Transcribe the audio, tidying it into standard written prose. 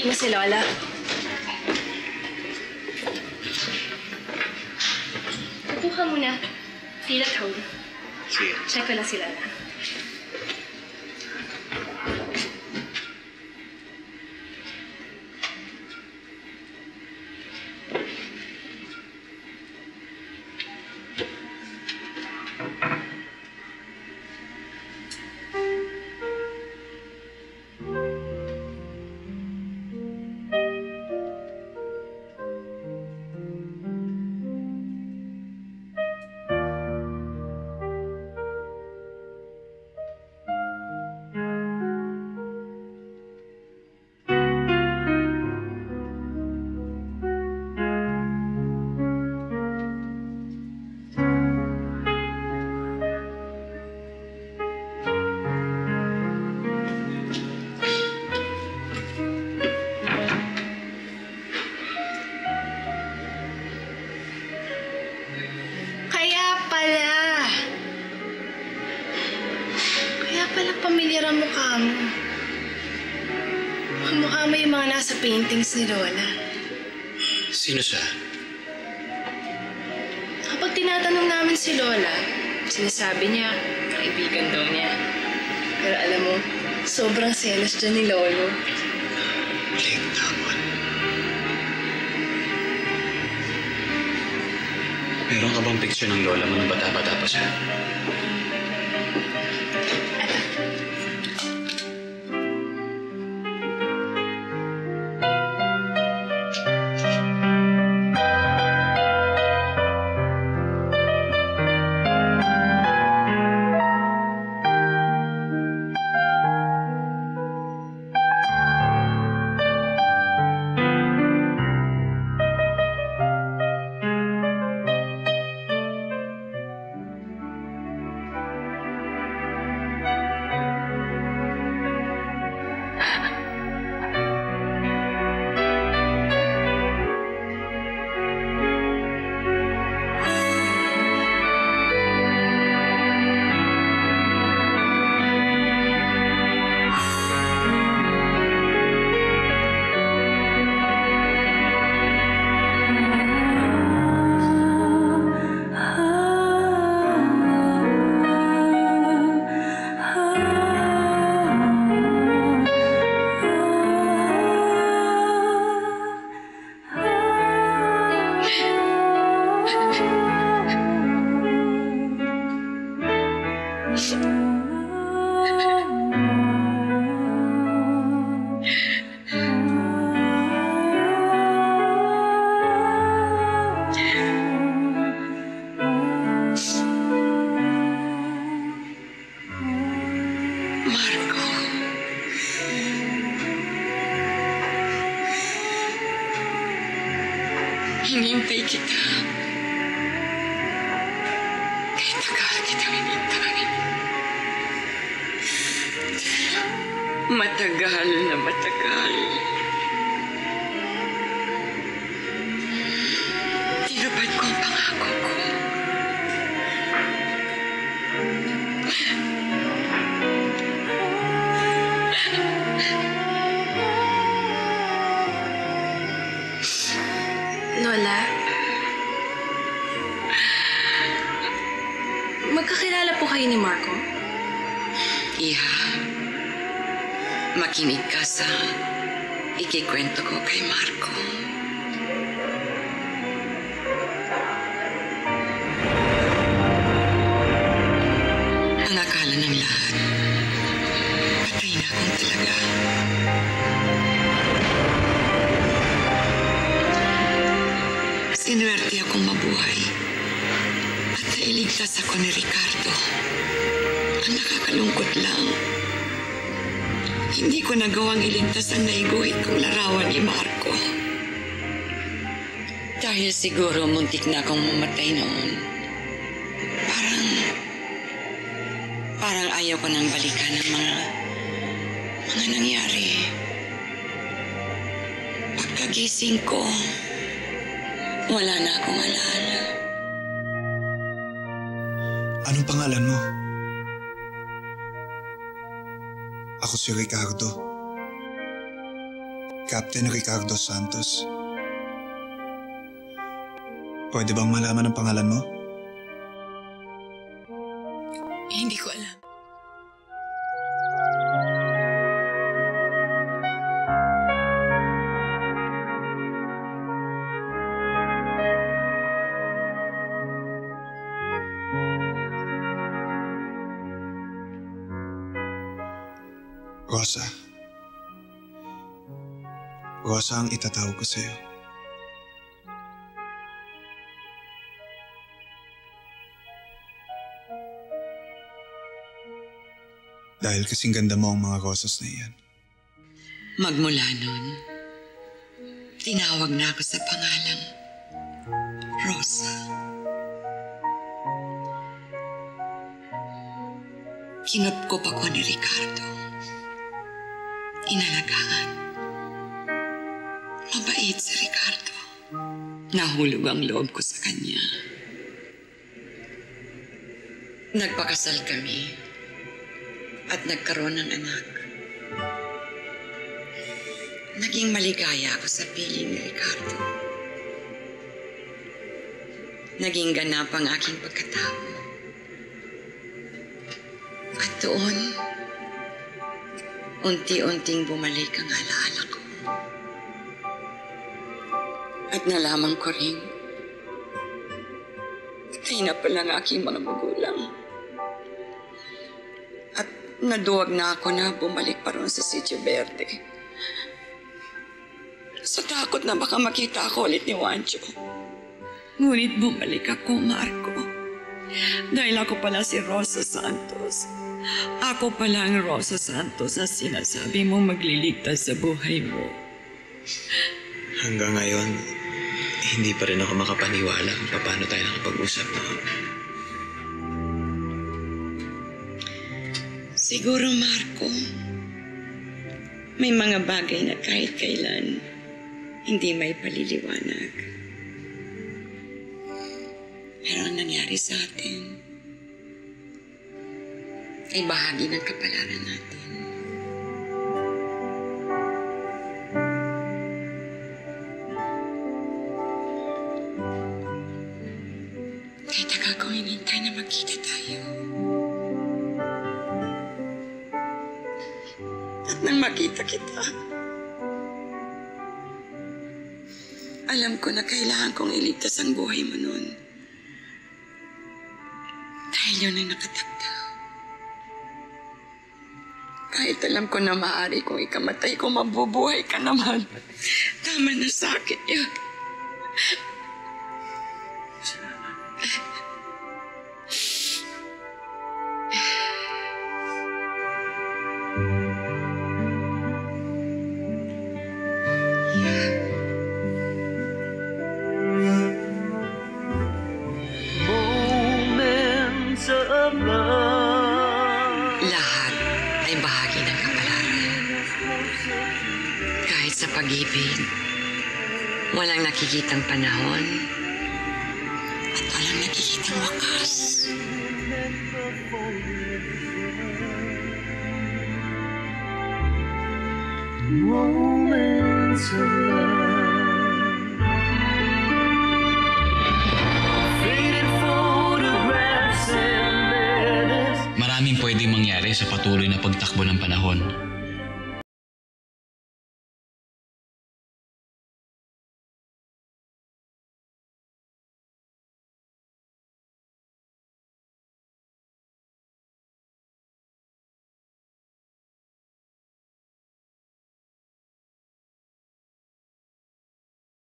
i-meet mo si Lola. Upo ka muna. Feel at home. Sige. Check ko lang si Lola. Pamilyar ang mukha mo. Mukha mo yung mga nasa paintings ni Lola. Sino siya? Kapag tinatanong namin si Lola, sinasabi niya, kaibigan daw niya. Pero alam mo, sobrang selos dyan ni Lolo. Lintamon. Meron ka bang picture ng Lola mo nung bata-bata pa siya? Hinihintay kita. Kahit tagal kitang hinihintay. Matagal na matagal. Tinupad ko ang pangako ko. Lola, magkakilala po kayo ni Marco? Iha, makinig ka sa ikikwento ko kay Marco. Ang akala ng lahat, patay na akong talaga. Sinuwerte akong mabuhay at nailigtas ako ni Ricardo. Ang nakakalungkot lang, hindi ko nagawang iligtas ang naiguhit kong larawan ni Marco. Dahil siguro muntik na akong mamatay noon. Parang ayaw ko nang balikan ang mga nangyari. Pagkagising ko, wala na akong alaala. Anong pangalan mo? Ako si Ricardo. Captain Ricardo Santos. Pwede bang malaman ang pangalan mo? Hindi ko alam. Rosa. Rosa ang itatawag ko sa'yo. Dahil kasing ganda mo ang mga rosas na iyan. Magmula nun, tinawag na ako sa pangalang Rosa. Kinupkop ako ni Ricardo. Inalagaan. Mabait si Ricardo. Nahulog ang loob ko sa kanya. Nagpakasal kami at nagkaroon ng anak. Naging maligaya ako sa piling ni Ricardo. Naging ganap ang aking pagkatao. At doon, unti-unting bumalik ang alaala ko. At nalaman ko rin, patay na pala ang aking mga magulang. At naduwag na ako na bumalik pa ron sa Sitio Verde. Sa takot na baka makita ako ulit ni Juancho. Ngunit bumalik ako, Marco. Dahil ako pala si Rosa Santos. Ako pala ang Rosa Santos na sinasabi mo magliligtas sa buhay mo. Hanggang ngayon, hindi pa rin ako makapaniwala kung paano tayo nakapag-usap noon. Siguro, Marco, may mga bagay na kahit kailan hindi may paliliwanag. Pero ang nangyari sa atin ay bahagi ng kapalaran natin. Kahit tagal kong hinintay na magkita tayo. At nang makita kita, alam ko na kailangan kong iligtas ang buhay mo noon. Dahil yun ang nakatakda. Kahit alam ko na maaari kung ikamatay ko, mabubuhay ka naman. Tama na sa akin yun. Lahat ay bahagi ng kapalaran. Kahit sa pag-ibig, walang nakikitang panahon at walang nakikitang wakas. Moments of love, faded photographs and letters. Maraming pwedeng mangyari sa patuloy na pagtakbo ng panahon.